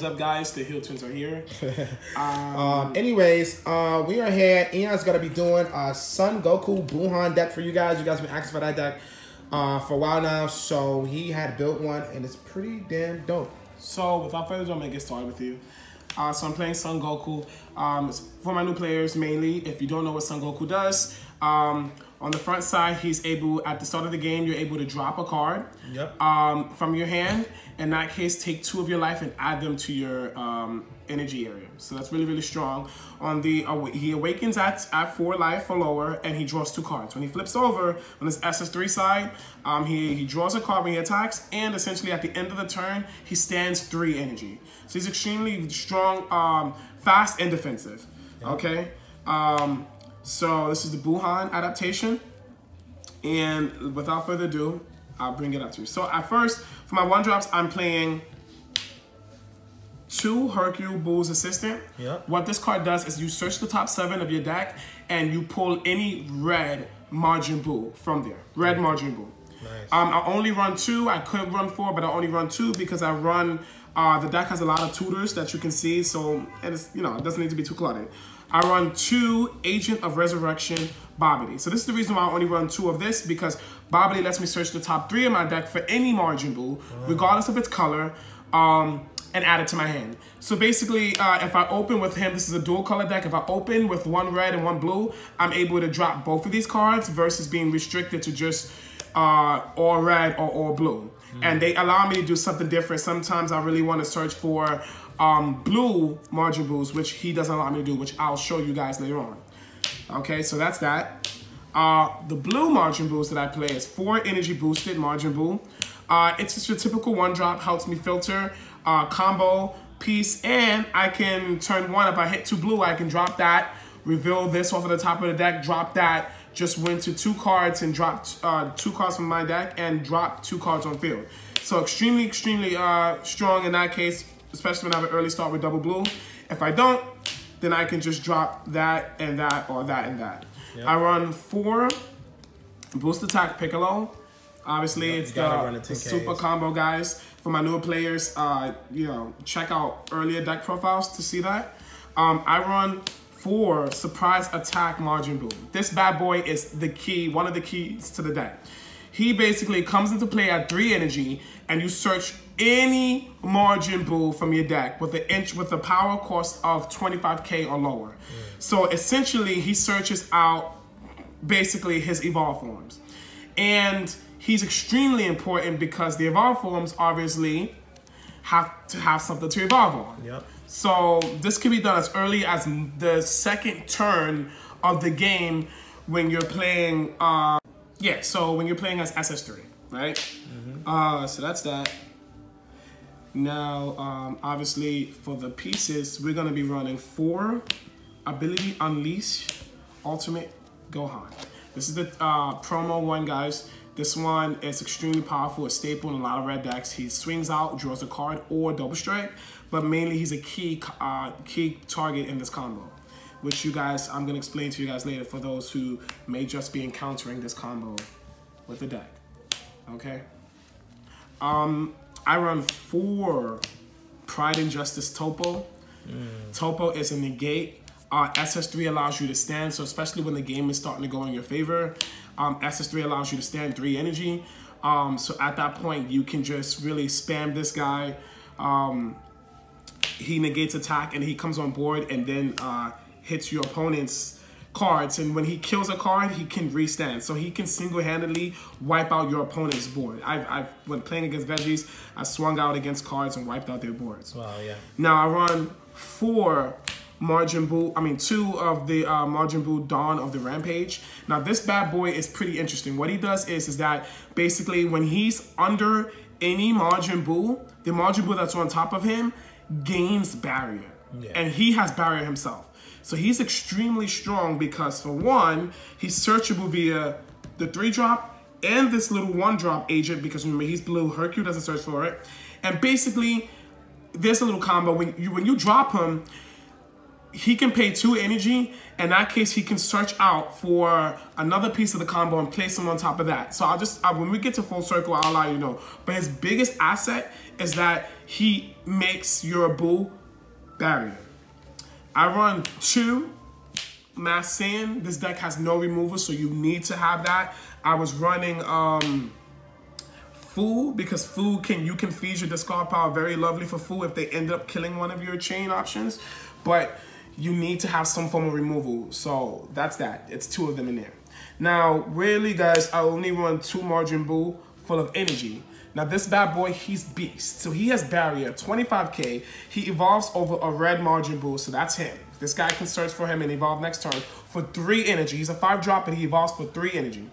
up, guys? The TheHillTwins are here. Anyways, we are here. Ian's gonna be doing a Son Goku Buuhan deck for you guys. You guys have been asking for that deck for a while now, so he had built one, and it's pretty damn dope. So, without further ado, I'm gonna get started with you. So I'm playing Son Goku. For my new players, mainly, if you don't know what Son Goku does, on the front side, he's able, at the start of the game, you're able to drop a card from your hand. In that case, take 2 of your life and add them to your energy area. So that's really, really strong. On the he awakens at 4 life or lower, and he draws 2 cards. When he flips over on his SS3 side, he draws a card when he attacks, and essentially at the end of the turn, he stands 3 energy. So he's extremely strong, fast, and defensive. Okay. So this is the BUHANN adaptation, and without further ado, I'll bring it up to you. So at first, for my 1-drops, I'm playing 2 Hercule Buu's Assistant. What this card does is you search the top 7 of your deck, and you pull any red Majin Buu from there. Red Majin Buu. Nice. I only run 2. I could run 4, but I only run 2 because I run. The deck has a lot of tutors that you can see, so it's, it doesn't need to be too cluttered. I run 2 Agent of Resurrection Babidi. So this is the reason why I only run 2 of this, because Babidi lets me search the top 3 of my deck for any Majin Buu, regardless of its color, and add it to my hand. So basically, if I open with him, this is a dual color deck. If I open with 1 red and 1 blue, I'm able to drop both of these cards versus being restricted to just all red or all blue. And they allow me to do something different. Sometimes I really want to search for blue Majin Buus, which he doesn't allow me to do, which I'll show you guys later on. Okay, so that's that. The blue Majin Buus that I play is 4 energy boosted Majin Buu. It's just your typical 1-drop, helps me filter, combo, piece, and I can turn 1. If I hit 2 blue, I can drop that, reveal this off of the top of the deck, drop that, just went to 2 cards and dropped 2 cards from my deck and dropped 2 cards on field. So extremely, extremely strong in that case, especially when I have an early start with double blue. If I don't, then I can just drop that and that, or that and that. I run 4 Boost Attack Piccolo. Obviously, it's the super combo, guys. For my newer players, check out earlier deck profiles to see that. I run 4 Surprise Attack Majin Buu. This bad boy is the key, one of the keys to the deck. He basically comes into play at 3 energy, and you search any Majin Buu from your deck with a power cost of 25k or lower. So essentially, he searches out basically his evolved forms, and he's extremely important because the evolved forms obviously have to have something to evolve on. So this can be done as early as the 2nd turn of the game when you're playing. So when you're playing as SS3, right? So that's that. Now, obviously, for the pieces, we're going to be running 4 Ability Unleash Ultimate Gohan. This is the promo one, guys. This one is extremely powerful, a staple in a lot of red decks. He swings out, draws a card, or double strike, but mainly he's a key target in this combo, which I'm going to explain to you guys later for those who may just be encountering this combo with the deck. Okay? I run 4 Pride and Justice Topo. Topo is a negate. SS3 allows you to stand, so especially when the game is starting to go in your favor, SS3 allows you to stand 3 energy. So at that point, you can just really spam this guy. He negates attack, and he comes on board and then hits your opponent's cards. And when he kills a card, he can restand. So he can single-handedly wipe out your opponent's board. When playing against veggies, I swung out against cards and wiped out their boards. Wow, yeah. Now I run 4 Majin Buu, 2 of the Majin Buu Dawn of the Rampage. Now this bad boy is pretty interesting. What he does is that basically when he's under any Majin Buu, the Majin Buu that's on top of him gains barrier. And he has barrier himself. So he's extremely strong because, for one, he's searchable via the 3-drop and this little 1-drop agent, because remember, he's blue. Hercule doesn't search for it. And basically, there's a little combo. When you drop him, he can pay 2 energy. In that case, he can search out for another piece of the combo and place him on top of that. So when we get to full circle, I'll allow you to know. But his biggest asset is that he makes your Buu barrier. I run 2 Mass Saiyan. This deck has no removal, so you need to have that. I was running Fu, because Fu you can feed your discard power very lovely for Fu if they end up killing one of your chain options, but you need to have some form of removal. So that's that. It's 2 of them in there. Now, really, guys, I only run 2 Majin Buu full of energy. Now, this bad boy, he's beast. So he has barrier, 25k. He evolves over a red Majin Buu, so that's him. This guy can search for him and evolve next turn for 3 energy. He's a 5-drop, but he evolves for 3 energy.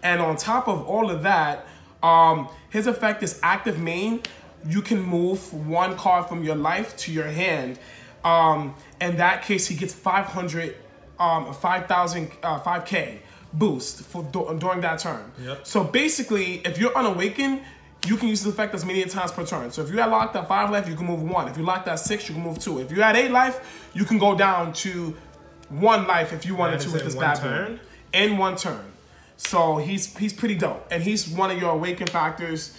And on top of all of that, his effect is active main. You can move 1 card from your life to your hand. In that case, he gets 500, 5k boost for during that turn. Yep. So basically, if you're unawakened, you can use this effect as many times per turn. So if you're locked at 5 life, you can move 1. If you're locked at 6, you can move 2. If you're at 8 life, you can go down to 1 life if you wanted to with this bad boy. In 1 turn. So he's pretty dope. And he's one of your awaken factors.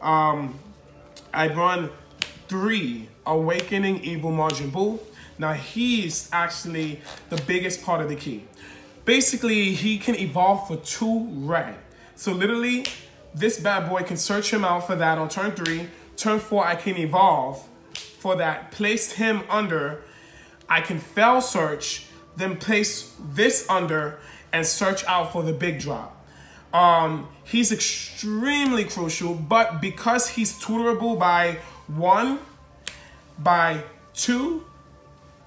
I'd run 3 Awakening Evil Majin Buu. Now he's actually the biggest part of the key. Basically, he can evolve for 2 red. So literally, this bad boy can search him out for that on turn 3. Turn 4, I can evolve for that. Place him under. I can fell search, then place this under and search out for the big drop. He's extremely crucial, but because he's tutorable by 1, by 2,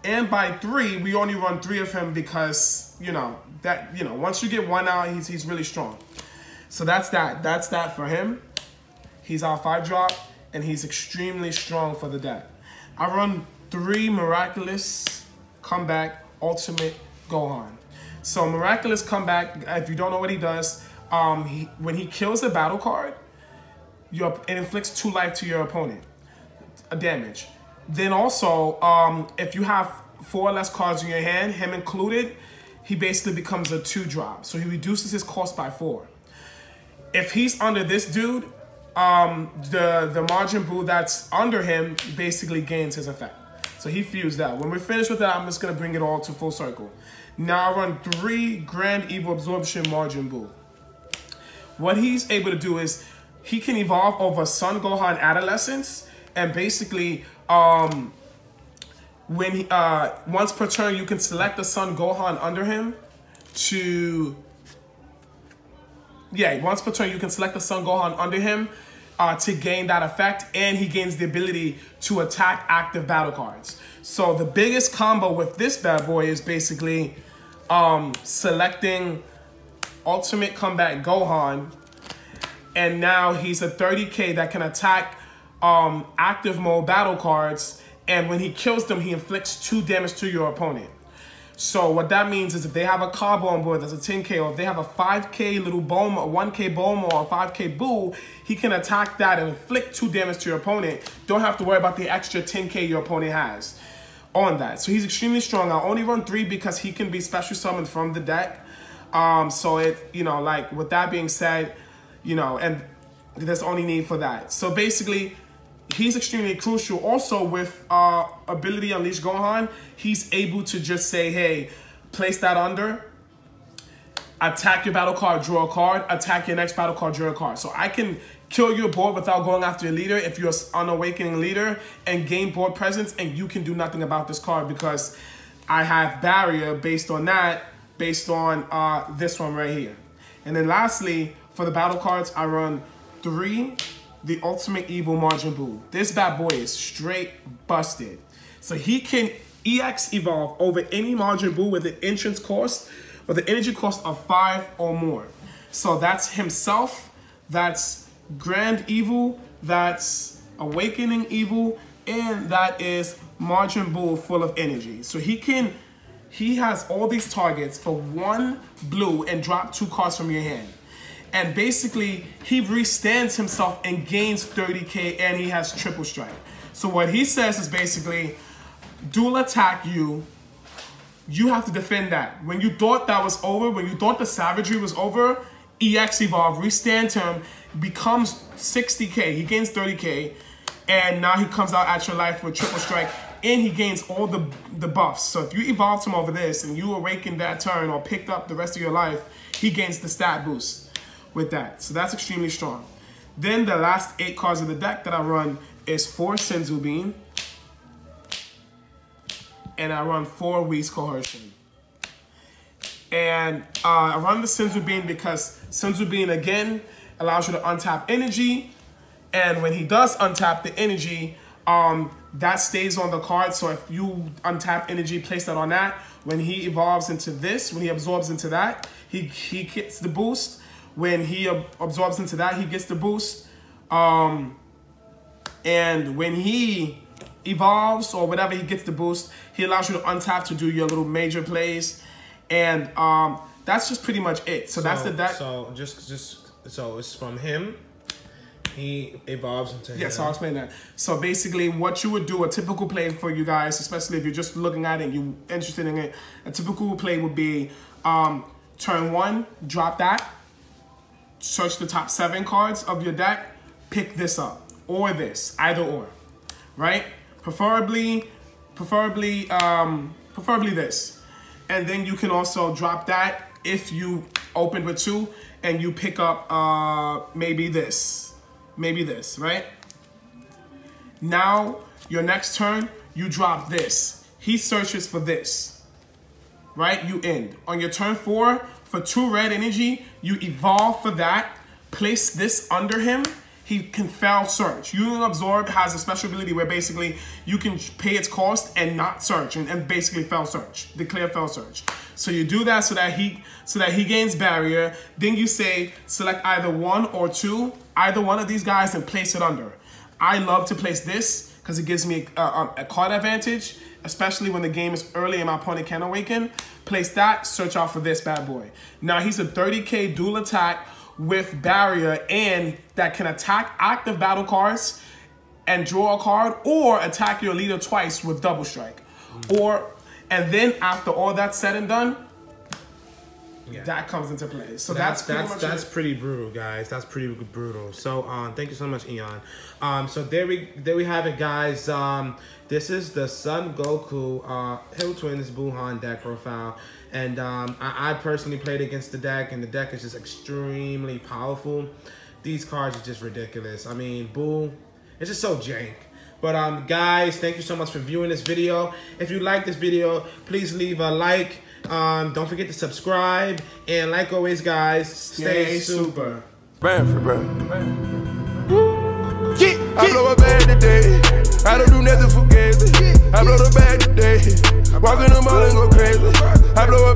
and by 3, we only run 3 of him because, once you get 1 out, he's really strong. So that's that. That's that for him. He's our 5-drop, and he's extremely strong for the deck. I run 3 Miraculous Comeback Ultimate Gohan. So Miraculous Comeback, if you don't know what he does, when he kills a battle card, it inflicts 2 life to your opponent, a damage. Then also, if you have 4 or less cards in your hand, him included, he basically becomes a 2-drop. So he reduces his cost by 4. If he's under this dude, the Majin Buu that's under him basically gains his effect. So he fused that. When we're finished with that, I'm just going to bring it all to full circle. Now I run 3 Grand Evil Absorption Majin Buu. What he's able to do is he can evolve over Son Gohan Adolescence, and basically when he once per turn you can select the Son Gohan under him to once per turn you can select the Son Gohan under him to gain that effect, and he gains the ability to attack active battle cards. So the biggest combo with this bad boy is basically selecting Ultimate Comeback Gohan, and now he's a 30k that can attack active mode battle cards, and when he kills them, he inflicts 2 damage to your opponent. So what that means is if they have a combo on board that's a 10k, or if they have a 5k little Bulma, a 1k Bulma, or a 5k Buu, he can attack that and inflict 2 damage to your opponent. Don't have to worry about the extra 10k your opponent has on that. So he's extremely strong. I only run 3 because he can be special summoned from the deck. So with that being said, and there's only need for that. So basically, he's extremely crucial. Also with ability Unleash Gohan, he's able to just say, hey, place that under, attack your battle card, draw a card, attack your next battle card, draw a card. So I can kill your board without going after your leader if you're an Awakening leader, and gain board presence, and you can do nothing about this card because I have barrier based on that, based on this one right here. And then lastly, for the battle cards, I run 3 the Ultimate Evil Majin Buu. This bad boy is straight busted. So he can EX evolve over any Majin Buu with an entrance cost, with an energy cost of 5 or more. So that's himself, that's Grand Evil, that's Awakening Evil, and that is Majin Buu full of energy. So he has all these targets for 1 blue and drop 2 cards from your hand. And basically, he restands himself and gains 30k, and he has triple strike. So what he says is basically, dual attack you have to defend that. When you thought that was over, when you thought the savagery was over, EX evolve, restand him, becomes 60k, he gains 30k, And now he comes out at your life with triple strike, and he gains all the buffs. So if you evolved him over this and you awakened that turn or picked up the rest of your life, he gains the stat boost with that. So that's extremely strong. Then the last 8 cards of the deck that I run is 4 Senzu Bean, and I run 4 Whis Coercion. And I run the Senzu Bean because Senzu Bean, again, allows you to untap energy. And when he does untap the energy, that stays on the card. So if you untap energy, place that on that. When he evolves into this, when he absorbs into that, he gets the boost. When he absorbs into that, he gets the boost. And when he evolves or whatever, he gets the boost. He allows you to untap to do your little major plays. And that's just pretty much it. So that's the deck. So so it's from him. He evolves into him. Yes, I'll explain that. So basically what you would do, a typical play for you guys, especially if you're just looking at it and you're interested in it, a typical play would be turn 1, drop that, search the top 7 cards of your deck, pick this up, or this, either or, right? Preferably this. And then you can also drop that if you opened with 2 and you pick up maybe this, right? Now, your next turn, you drop this. He searches for this, right? You end. On your turn 4, for 2 red energy, you evolve for that, place this under him. He can fail search. Union Absorb has a special ability where basically you can pay its cost and not search and basically fail search, declare fail search. So you do that so that he gains barrier. Then you say select either 1 or 2, either one of these guys, and place it under. I love to place this because it gives me a card advantage, especially when the game is early and my opponent can awaken. Place that, search out for this bad boy. Now he's a 30k dual attack with barrier, and that can attack active battle cards and draw a card, or attack your leader twice with double strike. And then after all that's said and done, that comes into play. So that's pretty brutal, guys. That's pretty brutal. So thank you so much, Eon. So there we have it, guys. This is the Son Goku TheHillTwins Buuhan deck profile. And I personally played against the deck, and the deck is just extremely powerful. These cards are just ridiculous. I mean, Boo, it's just so jank. But guys, thank you so much for viewing this video. If you like this video, please leave a like. Don't forget to subscribe. And like always, guys, stay super. I blow a bag today. I don't do nothing for games. I blow the bag today. Walk in the mall and go crazy. I blow